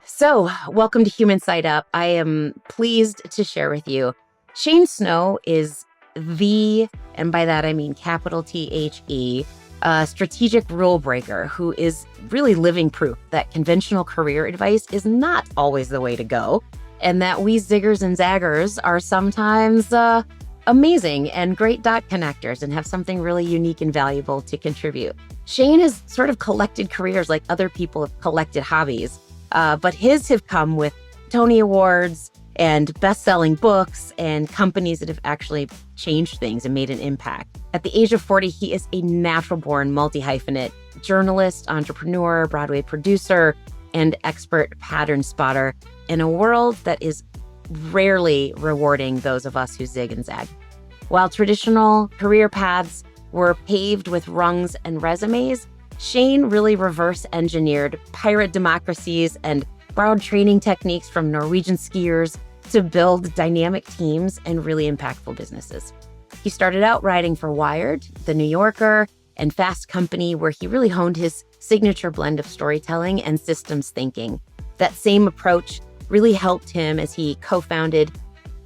So, welcome to Human Side Up. I am pleased to share with you. Shane Snow is and by that I mean capital THE, a strategic rule breaker who is really living proof that conventional career advice is not always the way to go, and that we ziggers and zaggers are sometimes amazing and great dot connectors and have something really unique and valuable to contribute. Shane has sort of collected careers like other people have collected hobbies. But his have come with Tony Awards and best-selling books and companies that have actually changed things and made an impact. At the age of 40, he is a natural-born multi-hyphenate journalist, entrepreneur, Broadway producer, and expert pattern spotter in a world that is rarely rewarding those of us who zig and zag. While traditional career paths were paved with rungs and resumes, Shane really reverse-engineered pirate democracies and borrowed training techniques from Norwegian skiers to build dynamic teams and really impactful businesses. He started out writing for Wired, The New Yorker, and Fast Company, where he really honed his signature blend of storytelling and systems thinking. That same approach really helped him as he co-founded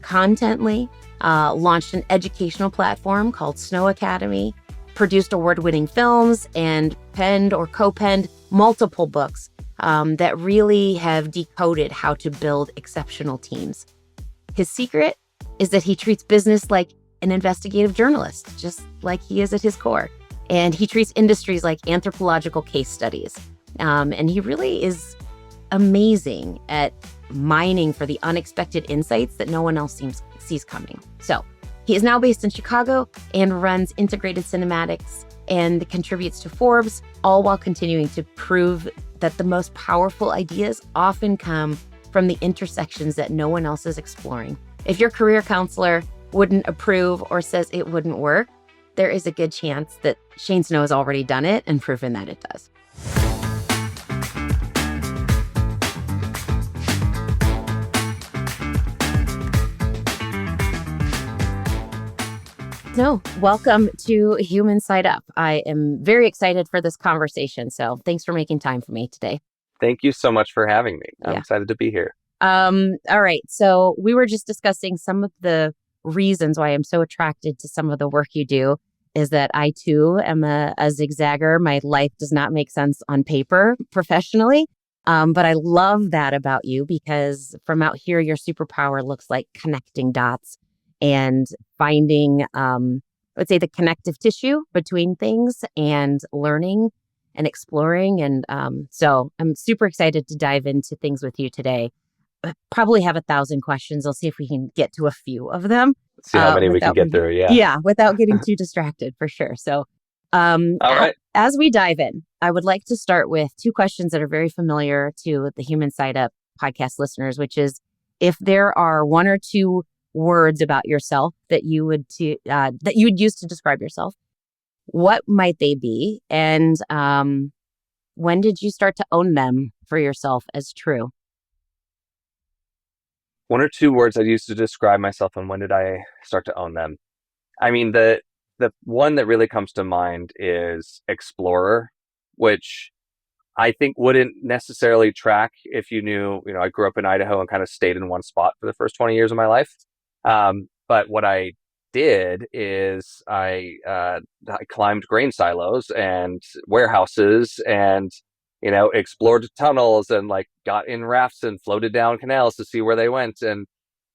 Contently, launched an educational platform called Snow Academy, produced award-winning films, and penned or co-penned multiple books that really have decoded how to build exceptional teams. His secret is that he treats business like an investigative journalist, just like he is at his core. And he treats industries like anthropological case studies. And he really is amazing at mining for the unexpected insights that no one else sees coming. So, he is now based in Chicago and runs Integrated Cinematics and contributes to Forbes, all while continuing to prove that the most powerful ideas often come from the intersections that no one else is exploring. If your career counselor wouldn't approve or says it wouldn't work, there is a good chance that Shane Snow has already done it and proven that it does. So, welcome to Human Side Up. I am very excited for this conversation. So, thanks for making time for me today. Thank you so much for having me. I'm excited to be here. All right. So, we were just discussing some of the reasons why I'm so attracted to some of the work you do is that I too am a zigzagger. My life does not make sense on paper professionally. But I love that about you because from out here, your superpower looks like connecting dots and finding, let's say, the connective tissue between things and learning and exploring. And so I'm super excited to dive into things with you today. I probably have 1,000 questions. I'll see if we can get to a few of them. See how many we can get through. Yeah, without getting too distracted, for sure. So all right. As we dive in, I would like to start with two questions that are very familiar to the Human Side Up podcast listeners, which is if there are one or two words about yourself that you would use to describe yourself, what might they be, and when did you start to own them for yourself as true? One or two words I'd use to describe myself, and when did I start to own them? I mean, the one that really comes to mind is explorer, which I think wouldn't necessarily track if you knew, I grew up in Idaho and kind of stayed in one spot for the first 20 years of my life. But what I did is I climbed grain silos and warehouses and, explored tunnels and got in rafts and floated down canals to see where they went. And,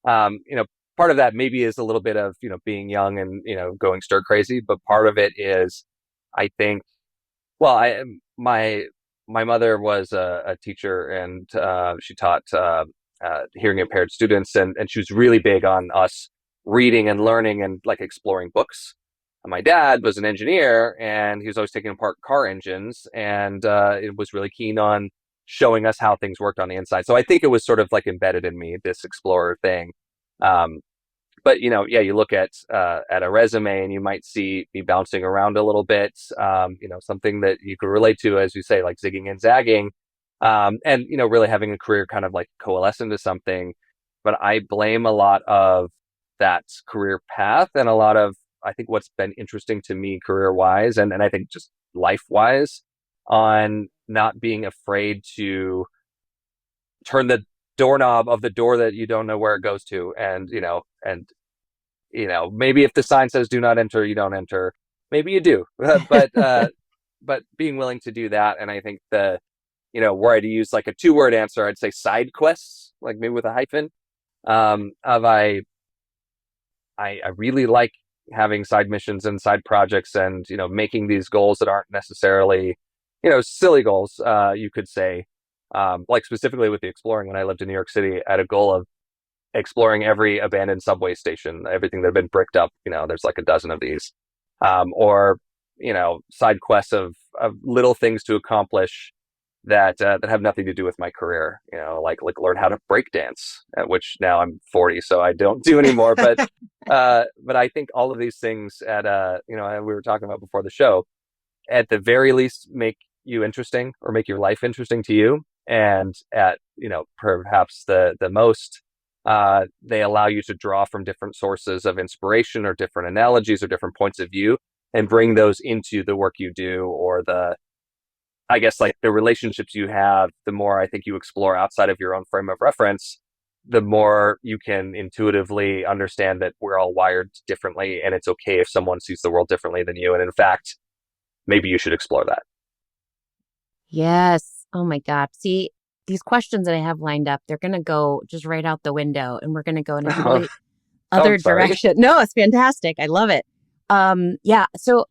part of that maybe is a little bit of, being young and, going stir crazy, but part of it is, I think, my mother was a teacher and she taught hearing impaired students, and she was really big on us reading and learning and exploring books. And my dad was an engineer and he was always taking apart car engines, and it was really keen on showing us how things worked on the inside. So I think it was sort of embedded in me, this explorer thing. But you look at a resume and you might see me bouncing around a little bit, something that you could relate to, as you say, like zigging and zagging, and really having a career kind of coalesce into something. But I blame a lot of that career path and a lot of, I think, what's been interesting to me career wise, and I think just life wise, on not being afraid to turn the doorknob of the door that you don't know where it goes to, and maybe if the sign says do not enter, you don't enter. Maybe you do, but being willing to do that. And I think were I to use like a 2-word answer, I'd say side quests, like maybe with a hyphen. Of I really like having side missions and side projects, and making these goals that aren't necessarily silly goals, you could say. Like specifically with the exploring, when I lived in New York City, I had a goal of exploring every abandoned subway station, everything that had been bricked up. There's like a dozen of these, or side quests of little things to accomplish that have nothing to do with my career. Like learn how to break dance, which now I'm 40, so I don't do anymore. But I think all of these things we were talking about before the show, at the very least make you interesting, or make your life interesting to you, and at perhaps the most, they allow you to draw from different sources of inspiration, or different analogies, or different points of view, and bring those into the work you do, or I guess like the relationships you have. The more I think you explore outside of your own frame of reference, the more you can intuitively understand that we're all wired differently, and it's okay if someone sees the world differently than you. And in fact, maybe you should explore that. Yes. Oh my God. See, these questions that I have lined up, they're going to go just right out the window, and we're going to go in a Oh, complete I'm other sorry. direction. No, it's fantastic. I love it. Yeah. So,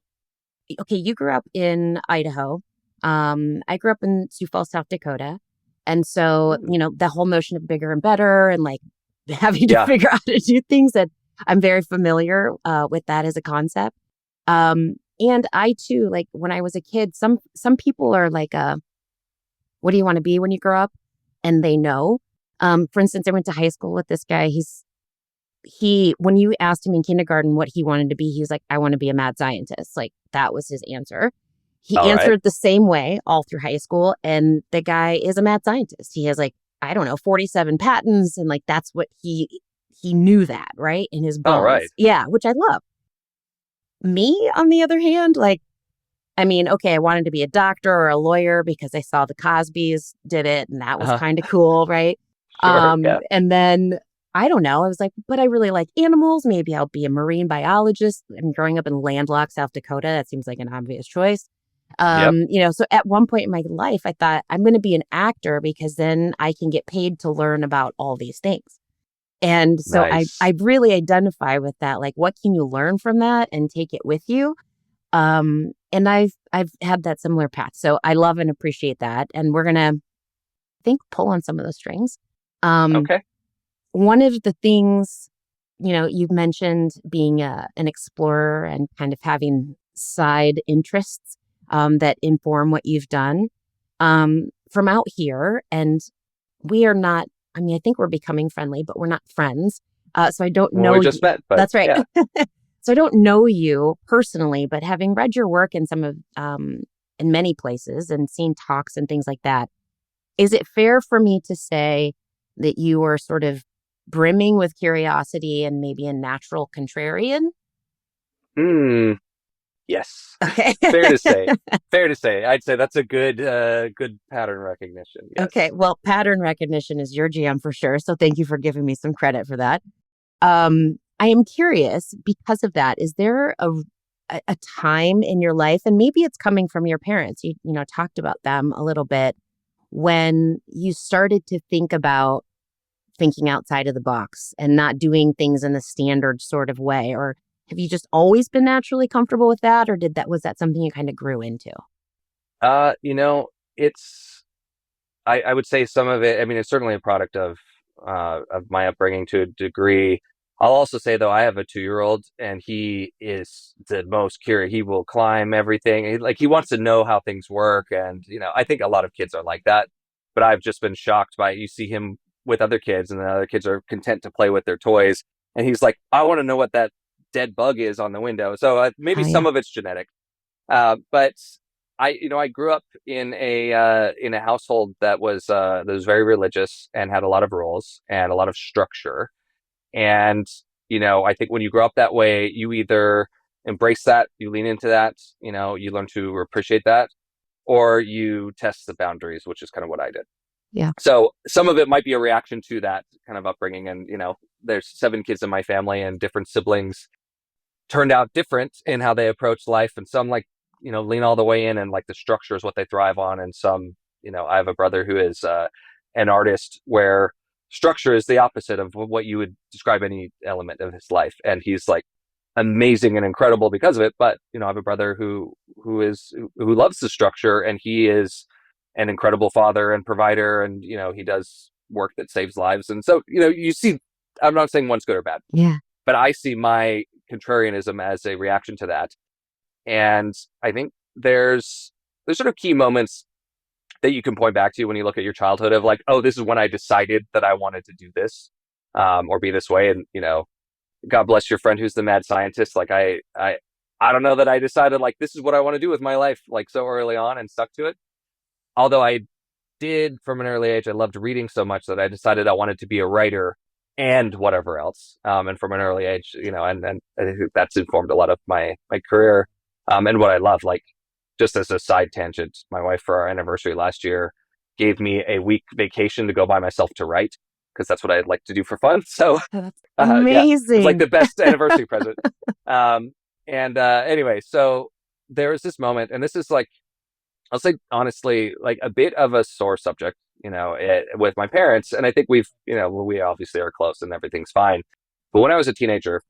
okay, you grew up in Idaho. I grew up in Sioux Falls, South Dakota. And so, the whole notion of bigger and better, and like having to Yeah. figure out how to do things, that I'm very familiar with that as a concept. And I too, like when I was a kid, some people are like, what do you want to be when you grow up? And they know. For instance, I went to high school with this guy. When you asked him in kindergarten what he wanted to be, he was like, I want to be a mad scientist. Like that was his answer. He All right. answered the same way all through high school. And the guy is a mad scientist. He has like, I don't know, 47 patents. And like, that's what he knew that, right? In his All right. bones. Yeah. Which I love. Me, on the other hand, like, I mean, okay, I wanted to be a doctor or a lawyer because I saw the Cosbys did it, and that was Uh, kind of cool, right? sure. Yeah. And then I don't know, I was like, but I really like animals. Maybe I'll be a marine biologist. I'm growing up in landlocked South Dakota. That seems like an obvious choice. Yep. So at one point in my life, I thought I'm going to be an actor because then I can get paid to learn about all these things. And so I Nice. really identify with that. Like, what can you learn from that and take it with you? And I've had that similar path. So I love and appreciate that. And we're gonna think pull on some of those strings. Um, Okay. One of the things, you've mentioned being an explorer and kind of having side interests that inform what you've done from out here. And we are not, I mean, I think we're becoming friendly, but we're not friends. So I don't Well, we know just you. met, but That's right. yeah. So I don't know you personally, but having read your work in in many places and seen talks and things like that, is it fair for me to say that you are sort of brimming with curiosity and maybe a natural contrarian? Hmm. Yes. Okay. Fair to say. Fair to say. I'd say that's a good pattern recognition. Okay. Yes. Well, pattern recognition is your jam for sure. So thank you for giving me some credit for that. I am curious because of that. Is there a time in your life, and maybe it's coming from your parents, you talked about them a little bit, when you started to think about thinking outside of the box and not doing things in the standard sort of way? Or have you just always been naturally comfortable with that? Or was that something you kind of grew into? Uh, you know, it's I would say some of it. I mean, it's certainly a product of my upbringing to a degree. I'll also say though, I have a 2-year-old, and he is the most curious. He will climb everything. He wants to know how things work, and I think a lot of kids are like that. But I've just been shocked by you see him with other kids, and the other kids are content to play with their toys, and he's like, I want to know what that dead bug is on the window. So maybe Oh, yeah. some of it's genetic. But I grew up in a household that was very religious and had a lot of rules and a lot of structure. And I think when you grow up that way, you either embrace that, you lean into that, you learn to appreciate that, or you test the boundaries, which is kind of what I did. Yeah. So some of it might be a reaction to that kind of upbringing. And, there's 7 kids in my family, and different siblings turned out different in how they approach life. And some like, lean all the way in, and like the structure is what they thrive on. And some, I have a brother who is an artist where structure is the opposite of what you would describe any element of his life. And he's like amazing and incredible because of it. But, I have a brother who loves the structure, and he is an incredible father and provider. And, he does work that saves lives. And so, you see, I'm not saying one's good or bad, Yeah. but I see my contrarianism as a reaction to that. And I think there's sort of key moments that you can point back to when you look at your childhood of like, oh, this is when I decided that I wanted to do this, or be this way. And, God bless your friend who's the mad scientist. Like I don't know that I decided like, this is what I want to do with my life, like so early on, and stuck to it. Although I did from an early age, I loved reading so much that I decided I wanted to be a writer and whatever else. And from an early age, and I think that's informed a lot of my career, and what I love. Like, just as a side tangent, my wife, for our anniversary last year, gave me a week vacation to go by myself to write, because that's what I'd like to do for fun. So, Oh, that's yeah, it was like amazing. the best anniversary present. And anyway, so there was this moment, and this is like, I'll say honestly, like a bit of a sore subject, with my parents. And I think we obviously are close and everything's fine. But when I was a teenager,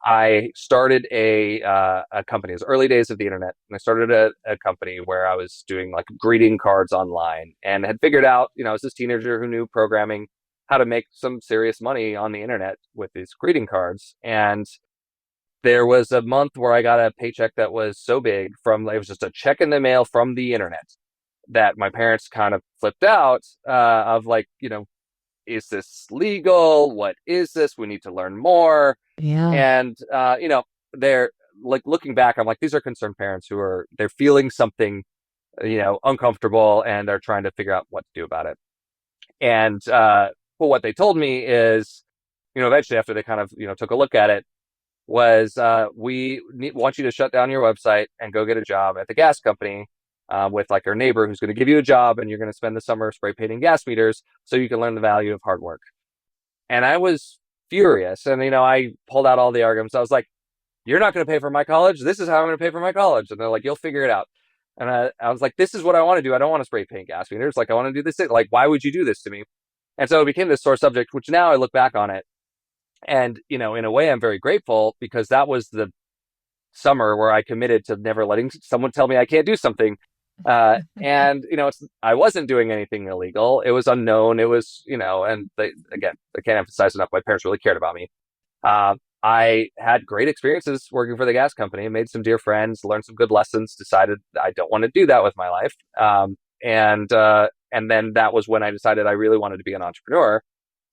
I started a company. It was early days of the internet. And I started a company where I was doing like greeting cards online, and had figured out, I was this teenager who knew programming, how to make some serious money on the internet with these greeting cards. And there was a month where I got a paycheck that was so big it was just a check in the mail from the internet, that my parents kind of flipped out, of like, is this legal? What is this? We need to learn more. Yeah. And, they're like, looking back, I'm like, these are concerned parents they're feeling something, uncomfortable, and are trying to figure out what to do about it. And, well, what they told me is, eventually after they kind of, took a look at it, was want you to shut down your website and go get a job at the gas company, with like your neighbor who's going to give you a job, and you're going to spend the summer spray painting gas meters so you can learn the value of hard work. And I was furious. And, I pulled out all the arguments. I was like, you're not going to pay for my college. This is how I'm going to pay for my college. And they're like, you'll figure it out. And I was like, this is what I want to do. I don't want to spray paint gas meters. Like, I want to do this. Like, why would you do this to me? And so it became this sore subject, which now I look back on it. And, in a way, I'm very grateful, because that was the summer where I committed to never letting someone tell me I can't do something. And, I wasn't doing anything illegal. It was unknown. It was, and again, I can't emphasize enough, my parents really cared about me. I had great experiences working for the gas company, made some dear friends, learned some good lessons, decided I don't want to do that with my life. And then that was when I decided I really wanted to be an entrepreneur,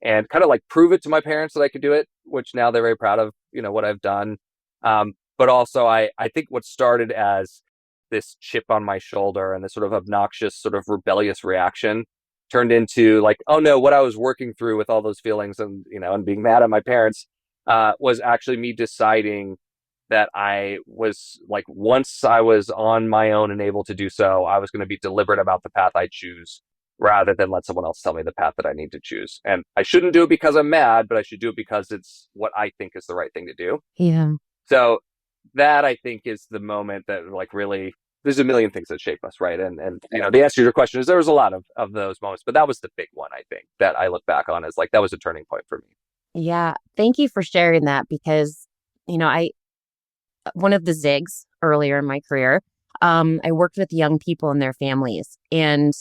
and kind of like prove it to my parents that I could do it, which now they're very proud of, what I've done. But also I think what started as this chip on my shoulder and this sort of obnoxious, sort of rebellious reaction turned into like, oh no, what I was working through with all those feelings, and, and being mad at my parents, was actually me deciding that I was like, once I was on my own and able to do so, I was going to be deliberate about the path I choose, rather than let someone else tell me the path that I need to choose. And I shouldn't do it because I'm mad, but I should do it because it's what I think is the right thing to do. Yeah. So that, I think, is the moment that like really, there's a million things that shape us, right? And the answer to your question is there was a lot of those moments, but that was the big one, I think, that I look back on as like, that was a turning point for me. Yeah. Thank you for sharing that, because, I one of the zigs earlier in my career, I worked with young people and their families, and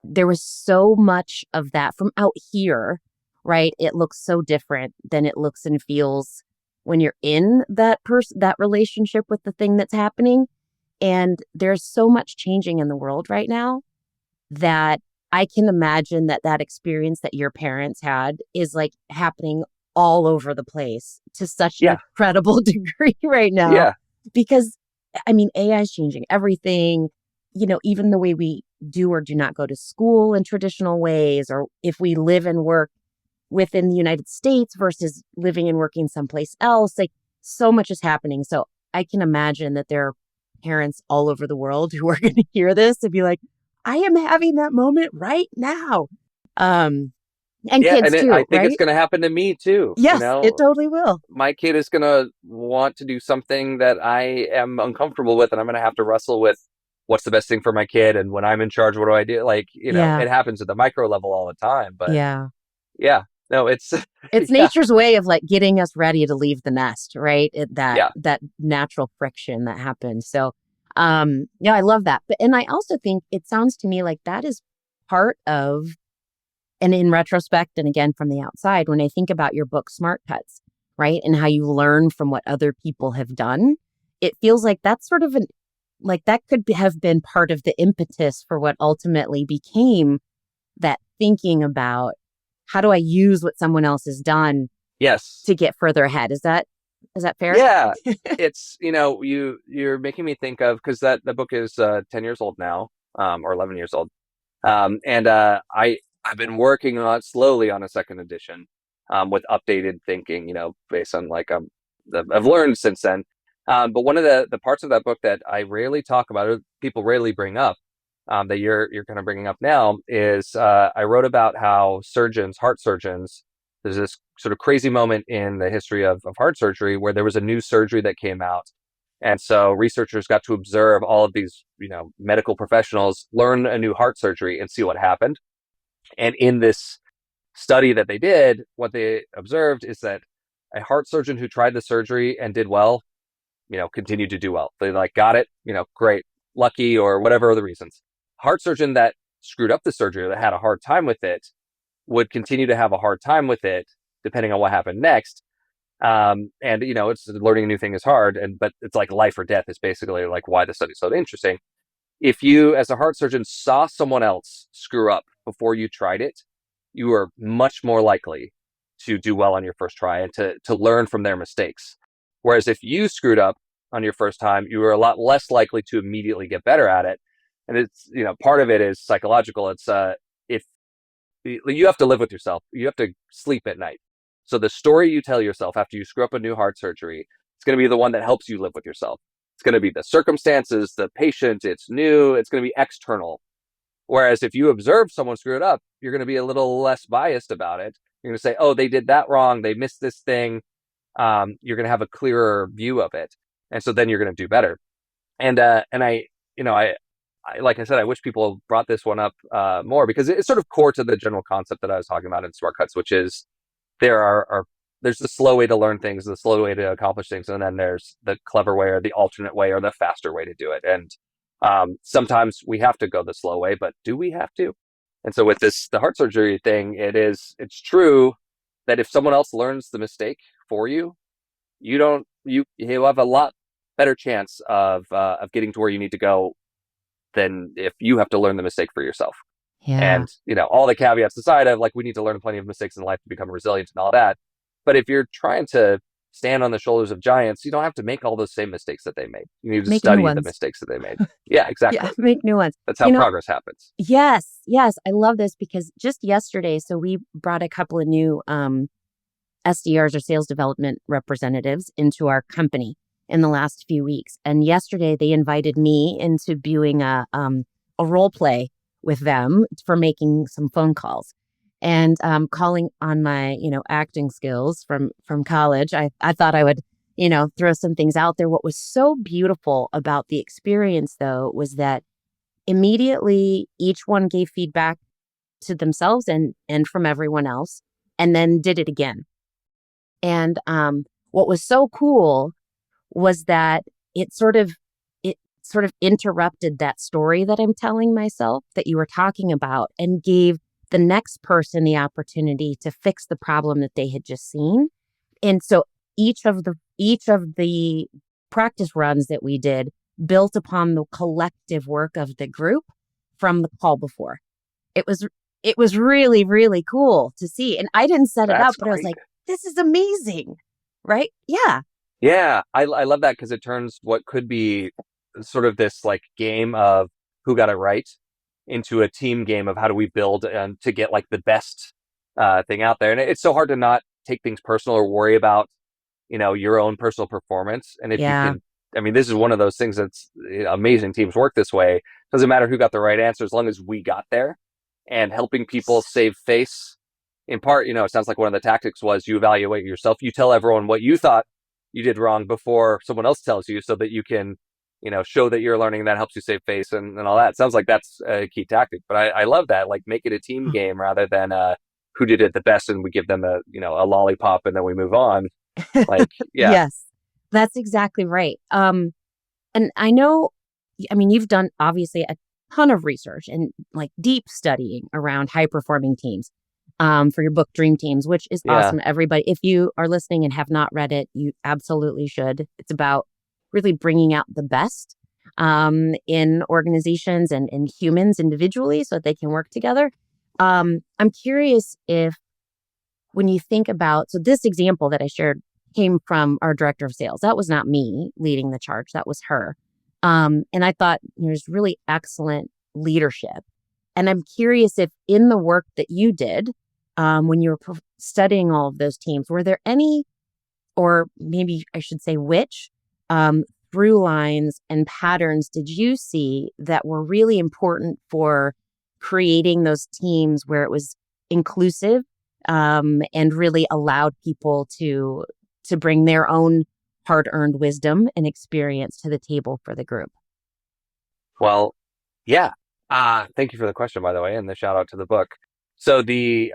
there was so much of that from out here, right? It looks so different than it looks and feels when you're in that relationship with the thing that's happening. And there's so much changing in the world right now that I can imagine that experience that your parents had is like happening all over the place to such an Yeah. incredible degree right now. Yeah. Because, I mean, AI is changing everything, even the way we do or do not go to school in traditional ways, or if we live and work within the United States versus living and working someplace else. Like, so much is happening. So I can imagine that there are parents all over the world who are going to hear this and be like, I am having that moment right now. Um, and Yeah, kids and I too, think it's right? going to happen to me too. You Yes, it know, totally will. my kid is going to want to do something that I am uncomfortable with, and I'm going to have to wrestle with what's the best thing for my kid. And when I'm in charge, what do I do? Like, Yeah, it happens at the micro level all the time. But yeah. yeah, no, it's It's yeah, nature's way of like getting us ready to leave the nest, right? yeah, That natural friction that happens. So, yeah, I love that. But and I also think it sounds to me like that is part of, and in retrospect, and again from the outside, when I think about your book, Smart Cuts, right, and how you learn from what other people have done, it feels like that's sort of an like that could have been part of the impetus for what ultimately became that thinking about how do I use what someone else has done yes, to get further ahead. Is that fair? yeah. It's you're making me think of, because that the book is 10 years old now, or 11 years old. And I've been working on slowly on a second edition, with updated thinking, based on like that I've learned since then. But one of the parts of that book that I rarely talk about, or people rarely bring up, that you're kind of bringing up now, is I wrote about how heart surgeons, there's this sort of crazy moment in the history of heart surgery where there was a new surgery that came out. And so researchers got to observe all of these, medical professionals learn a new heart surgery and see what happened. And in this study that they did, what they observed is that a heart surgeon who tried the surgery and did well, continued to do well. They like got it, great, lucky, or whatever the reasons. Heart surgeon that screwed up the surgery, that had a hard time with it, would continue to have a hard time with it, depending on what happened next. And it's learning a new thing is hard, but it's like life or death is basically like why the study's so interesting. If you, as a heart surgeon, saw someone else screw up before you tried it, you are much more likely to do well on your first try and to learn from their mistakes. Whereas if you screwed up on your first time, you are a lot less likely to immediately get better at it. And it's, part of it is psychological. It's if you have to live with yourself, you have to sleep at night. So the story you tell yourself after you screw up a new heart surgery, it's going to be the one that helps you live with yourself. It's going to be the circumstances, the patient, it's new, it's going to be external. Whereas if you observe someone screw it up, you're going to be a little less biased about it. You're going to say, oh, they did that wrong. They missed this thing. You're going to have a clearer view of it. And so then you're going to do better. And I, like I said, I wish people brought this one up more, because it's sort of core to the general concept that I was talking about in Smartcuts, which is there's the slow way to learn things, the slow way to accomplish things, and then there's the clever way or the alternate way or the faster way to do it. And sometimes we have to go the slow way, but do we have to? And so with the heart surgery thing, it's true that if someone else learns the mistake for you, you'll have a lot better chance of getting to where you need to go than if you have to learn the mistake for yourself. Yeah. And, all the caveats aside of like, we need to learn plenty of mistakes in life to become resilient and all that. But if you're trying to stand on the shoulders of giants, you don't have to make all those same mistakes that they made. You need to Make new study the ones. mistakes that they made. Yeah, Yeah, exactly. make new ones. That's how You know, progress happens. yes, yes, I love this because just yesterday, so we brought a couple of new SDRs or sales development representatives into our company in the last few weeks. And yesterday they invited me into doing a role play with them for making some phone calls and calling on my, acting skills from college. I thought I would, throw some things out there. What was so beautiful about the experience though was that immediately each one gave feedback to themselves and from everyone else and then did it again. And what was so cool was that it sort of it sort of interrupted that story that I'm telling myself that you were talking about and gave the next person the opportunity to fix the problem that they had just seen. And so each of the practice runs that we did built upon the collective work of the group from the call before. It was it was really, really cool to see. And I didn't set it up, That's but I was great. like, this is amazing. Right? Yeah. Yeah, I love that, because it turns what could be sort of this like game of who got it right into a team game of how do we build and to get like the best thing out there. And it's so hard to not take things personal or worry about, your own personal performance. And if you Yeah. can, I mean, this is one of those things that's amazing teams work this way. Doesn't matter who got the right answer as long as we got there. and helping people save face. In part, it sounds like one of the tactics was you evaluate yourself. You tell everyone what you thought you did wrong before someone else tells you, so that you can, show that you're learning. That helps you save face and all that. Sounds like that's a key tactic. But I love that. Like, make it a team game rather than who did it the best, and we give them a lollipop and then we move on. Like, yeah, Yes, that's exactly right. And I know, I mean, you've done obviously a ton of research and like deep studying around high performing teams for your book Dream Teams, which is yeah. awesome. Everybody, if you are listening and have not read it, you absolutely should. It's about really bringing out the best in organizations and in humans individually so that they can work together. I'm curious if when you think about, so this example that I shared came from our director of sales. That was not me leading the charge. That was her. And I thought there's really excellent leadership. And I'm curious if in the work that you did, when you were studying all of those teams, were there any, or maybe I should say which, through lines and patterns did you see that were really important for creating those teams where it was inclusive and really allowed people to bring their own hard-earned wisdom and experience to the table for the group? Well, yeah. Thank you for the question, by the way, and the shout out to the book. So the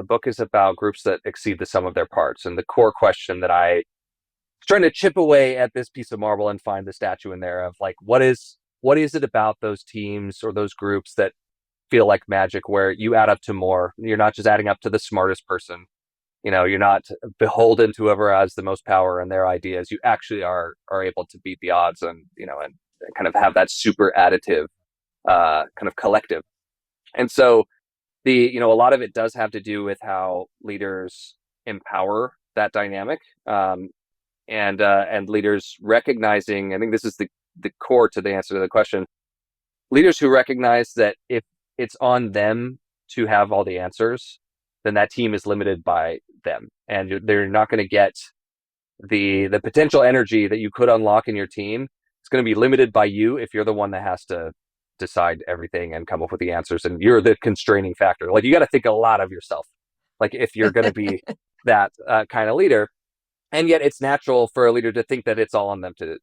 book is about groups that exceed the sum of their parts, and the core question that I trying to chip away at this piece of marble and find the statue in there of, like, what is it about those teams or those groups that feel like magic, where you add up to more. You're not just adding up to the smartest person. You're not beholden to whoever has the most power and their ideas. You actually are able to beat the odds, and kind of have that super additive kind of collective. And so a lot of it does have to do with how leaders empower that dynamic, and leaders recognizing. I think this is the core to the answer to the question. Leaders who recognize that if it's on them to have all the answers, then that team is limited by them, and they're not going to get the potential energy that you could unlock in your team. It's going to be limited by you if you're the one that has to decide everything and come up with the answers, and you're the constraining factor. Like, you got to think a lot of yourself, like, if you're going to be that kind of leader. And yet it's natural for a leader to think that it's all on them to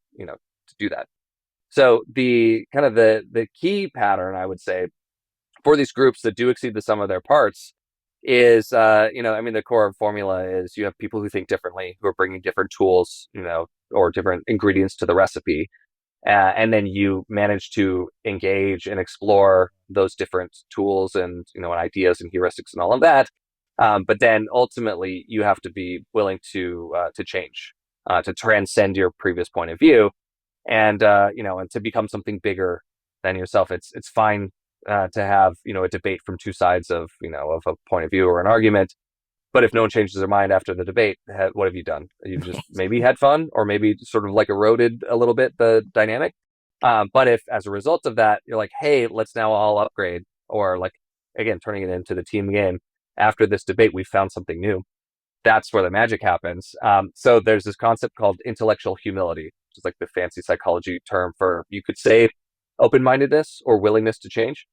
do that. So the kind of the key pattern, I would say, for these groups that do exceed the sum of their parts is, the core formula is you have people who think differently, who are bringing different tools, or different ingredients to the recipe. And then you manage to engage and explore those different tools and ideas and heuristics and all of that. But then ultimately you have to be willing to change, to transcend your previous point of view, and to become something bigger than yourself. It's fine to have a debate from two sides of a point of view or an argument. But if no one changes their mind after the debate, what have you done? You've just maybe had fun, or maybe sort of like eroded a little bit the dynamic. But if as a result of that, you're like, hey, let's now all upgrade, or, like, again, turning it into the team game. After this debate, we found something new. That's where the magic happens. So there's this concept called intellectual humility, which is like the fancy psychology term for, you could say, open-mindedness or willingness to change.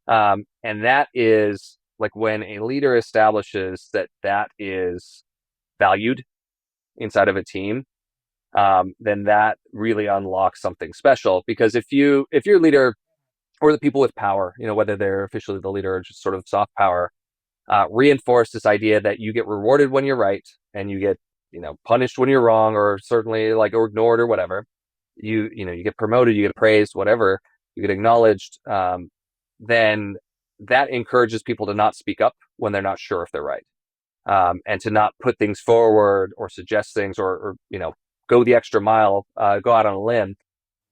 And that is like when a leader establishes that is valued inside of a team, then that really unlocks something special. Because if your leader, or the people with power, whether they're officially the leader or just sort of soft power, reinforce this idea that you get rewarded when you're right, and you get punished when you're wrong, or certainly or ignored or whatever. You get promoted, you get praised, whatever, you get acknowledged. Then that encourages people to not speak up when they're not sure if they're right, and to not put things forward or suggest things, or go the extra mile, go out on a limb.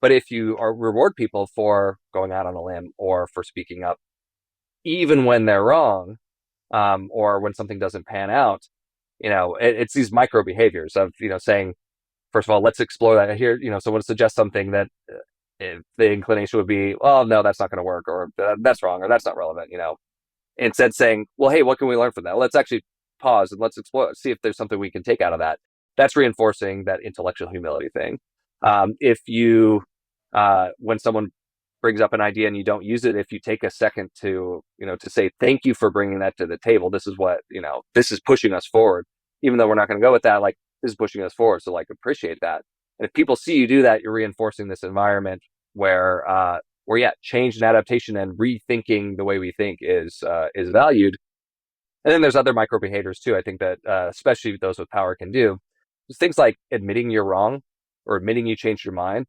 But if you reward people for going out on a limb or for speaking up, even when they're wrong, or when something doesn't pan out, it's these micro behaviors of saying, first of all, let's explore that here. Someone suggests something that the inclination would be, oh no, that's not going to work, or that's wrong, or that's not relevant. Instead saying, well, hey, what can we learn from that? Let's actually pause and let's explore, see if there's something we can take out of that. That's reinforcing that intellectual humility thing. If you, when someone brings up an idea and you don't use it, if you take a second to, to say, thank you for bringing that to the table. This is what, this is pushing us forward, even though we're not going to go with that. Like, this is pushing us forward. So like, appreciate that. And if people see you do that, you're reinforcing this environment where yeah, change and adaptation and rethinking the way we think is valued. And then there's other micro behaviors too. I think that especially those with power can do. There's things like admitting you're wrong, or admitting you changed your mind,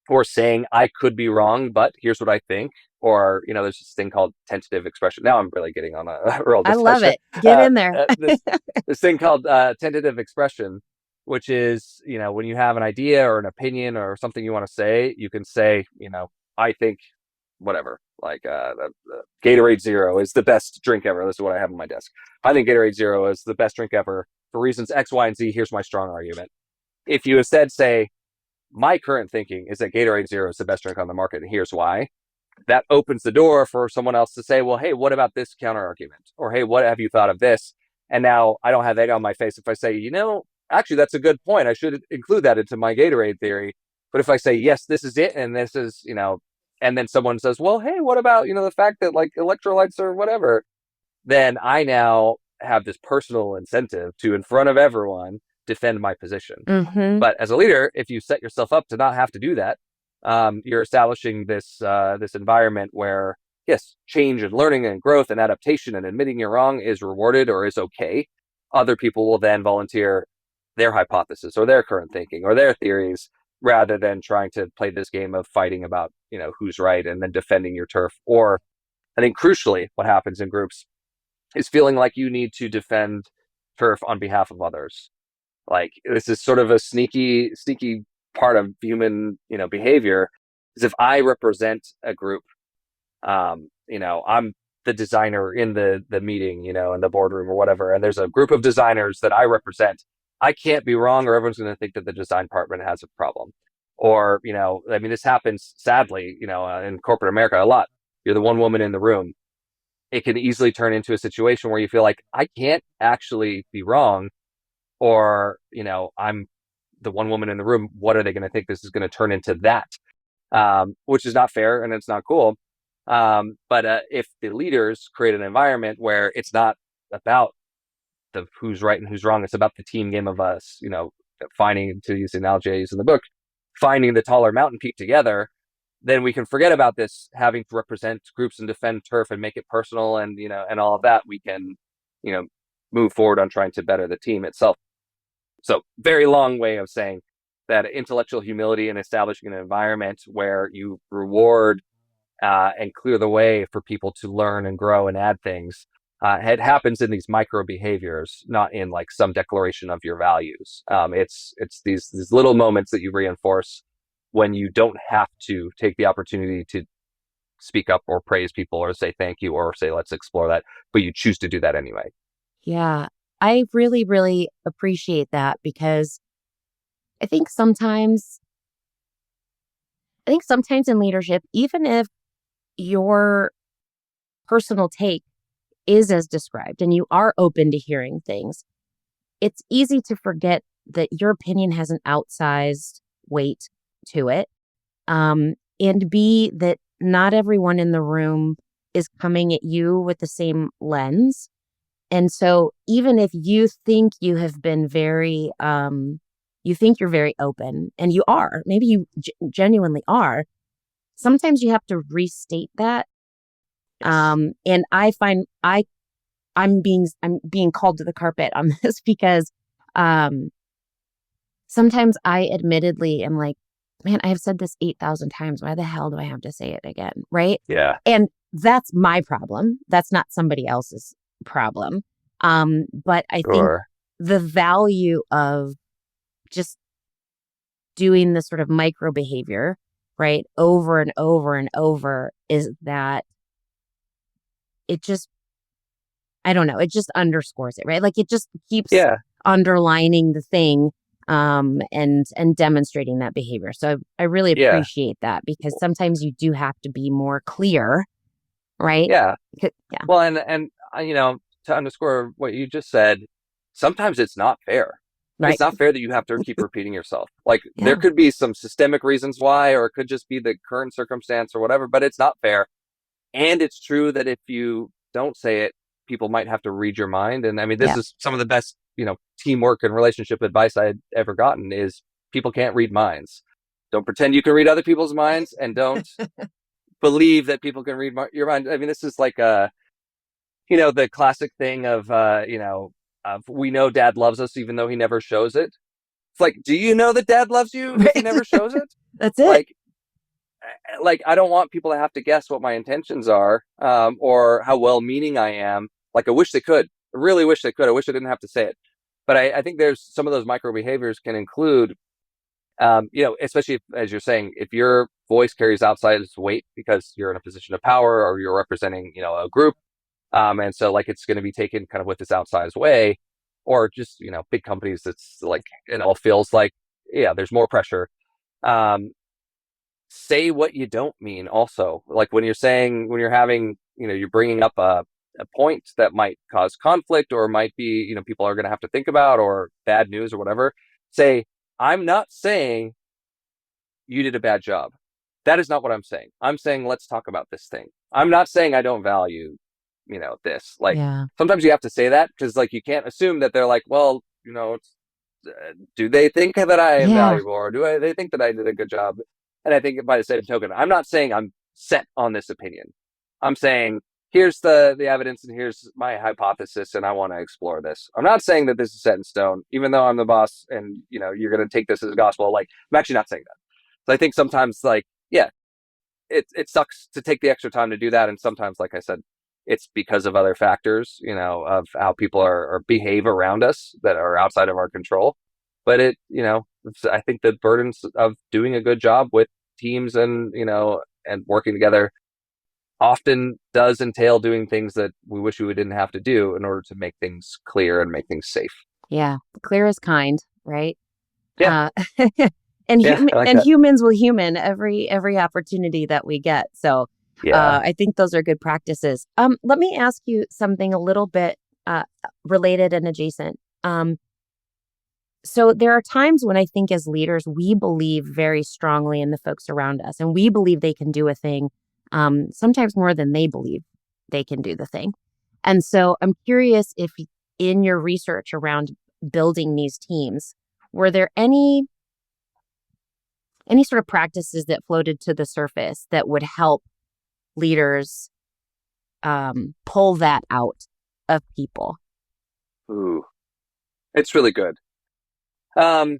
or saying I could be wrong, but here's what I think. Or there's this thing called tentative expression. Now I'm really getting on a real I love discussion. it. Get in there. This thing called tentative expression, which is when you have an idea or an opinion or something you want to say, you can say I think whatever. Like the Gatorade Zero is the best drink ever. This is what I have on my desk. I think Gatorade Zero is the best drink ever for reasons X, Y, and Z. Here's my strong argument. If you instead say, my current thinking is that Gatorade Zero is the best drink on the market, and here's why, that opens the door for someone else to say, well, hey, what about this counter argument? Or, hey, what have you thought of this? And now I don't have egg on my face if I say, actually, that's a good point. I should include that into my Gatorade theory. But if I say, yes, this is it, and this is, and then someone says, well, hey, what about, the fact that like electrolytes or whatever, then I now have this personal incentive to, in front of everyone, defend my position. Mm-hmm. But as a leader, if you set yourself up to not have to do that, you're establishing this environment where, yes, change and learning and growth and adaptation and admitting you're wrong is rewarded or is okay. Other people will then volunteer their hypothesis or their current thinking or their theories, rather than trying to play this game of fighting about who's right and then defending your turf. Or I think crucially, what happens in groups is feeling like you need to defend turf on behalf of others. Like, this is sort of a sneaky part of human, behavior. Is if I represent a group, I'm the designer in the meeting, in the boardroom or whatever, and there's a group of designers that I represent. I can't be wrong, or everyone's going to think that the design department has a problem. Or, this happens sadly, in corporate America a lot. You're the one woman in the room. It can easily turn into a situation where you feel like I can't actually be wrong, or I'm the one woman in the room. What are they going to think? This is going to turn into that, which is not fair and it's not cool. But if the leaders create an environment where it's not about the who's right and who's wrong, it's about the team game of us, finding, to use the analogy I use in the book, finding the taller mountain peak together, then we can forget about this having to represent groups and defend turf and make it personal, and and all of that. We can move forward on trying to better the team itself. So, very long way of saying that intellectual humility and establishing an environment where you reward and clear the way for people to learn and grow and add things. It happens in these micro behaviors, not in like some declaration of your values. It's these little moments that you reinforce when you don't have to take the opportunity to speak up or praise people or say thank you or say let's explore that, but you choose to do that anyway. Yeah, I really, really appreciate that, because I think sometimes, in leadership, even if your personal take is as described and you are open to hearing things, it's easy to forget that your opinion has an outsized weight to it. And B, that not everyone in the room is coming at you with the same lens. And so even if you think you have been very, you think you're very open, and you are, maybe you genuinely are, sometimes you have to restate that. Yes. And I find I'm being called to the carpet on this, because sometimes I admittedly am like, man, I have said this 8,000 times. Why the hell do I have to say it again? Right. Yeah. And that's my problem. That's not somebody else's problem. But I think Sure. the value of just doing this sort of micro behavior, right, over and over and over, is that it just, I don't know, it just underscores it, right? Like, it just keeps Yeah. underlining the thing, and demonstrating that behavior. So I really Yeah. appreciate that, because sometimes you do have to be more clear, right? Yeah. Yeah. Well, and to underscore what you just said, sometimes it's not fair. Right. it's not fair that you have to keep repeating yourself. Like there Yeah. could be some systemic reasons why, or it could just be the current circumstance or whatever, but it's not fair. And it's true that if you don't say it, people might have to read your mind. And I mean, this Yeah. is some of the best, teamwork and relationship advice I'd ever gotten is people can't read minds. Don't pretend you can read other people's minds, and don't believe that people can read your mind. I mean, this is like the classic thing of, of we know dad loves us even though he never shows it. It's like, do you know that dad loves you if he Right. never shows it? That's it. Like, I don't want people to have to guess what my intentions are, or how well-meaning I am. Like, I wish they could. I really wish they could. I wish I didn't have to say it. But I think there's some of those micro behaviors can include, especially if, as you're saying, if your voice carries outside its weight because you're in a position of power or you're representing, a group, and so like it's going to be taken kind of with this outsized way, or just big companies. It's like it all feels like, yeah, there's more pressure. Um, Say what you don't mean also, like when you're having, you're bringing up a point that might cause conflict or might be, people are going to have to think about, or bad news or whatever. Say, I'm not saying you did a bad job. That is not what I'm saying. I'm saying let's talk about this thing. I'm not saying I don't value, this. Like, Yeah. sometimes you have to say that because like you can't assume that they're like, well, do they think that I am Yeah. valuable, or they think that I did a good job? And I think by the same token, I'm not saying I'm set on this opinion. I'm saying here's the evidence and here's my hypothesis, and I want to explore this. I'm not saying that this is set in stone, even though I'm the boss and you're going to take this as gospel. Like, I'm actually not saying that. So I think sometimes, like, yeah, it sucks to take the extra time to do that, and sometimes, like I said, it's because of other factors, of how people or behave around us that are outside of our control. But I think the burdens of doing a good job with teams and working together often does entail doing things that we wish we didn't have to do in order to make things clear and make things safe. Yeah. Clear as kind, right? Yeah, Uh, and yeah, I like that. humans will human every opportunity that we get. So Yeah. I think those are good practices. Let me ask you something a little bit related and adjacent. So there are times when I think as leaders we believe very strongly in the folks around us, and we believe they can do a thing, sometimes more than they believe they can do the thing. And so I'm curious if in your research around building these teams, were there any sort of practices that floated to the surface that would help leaders pull that out of people? Ooh, it's really good. Um,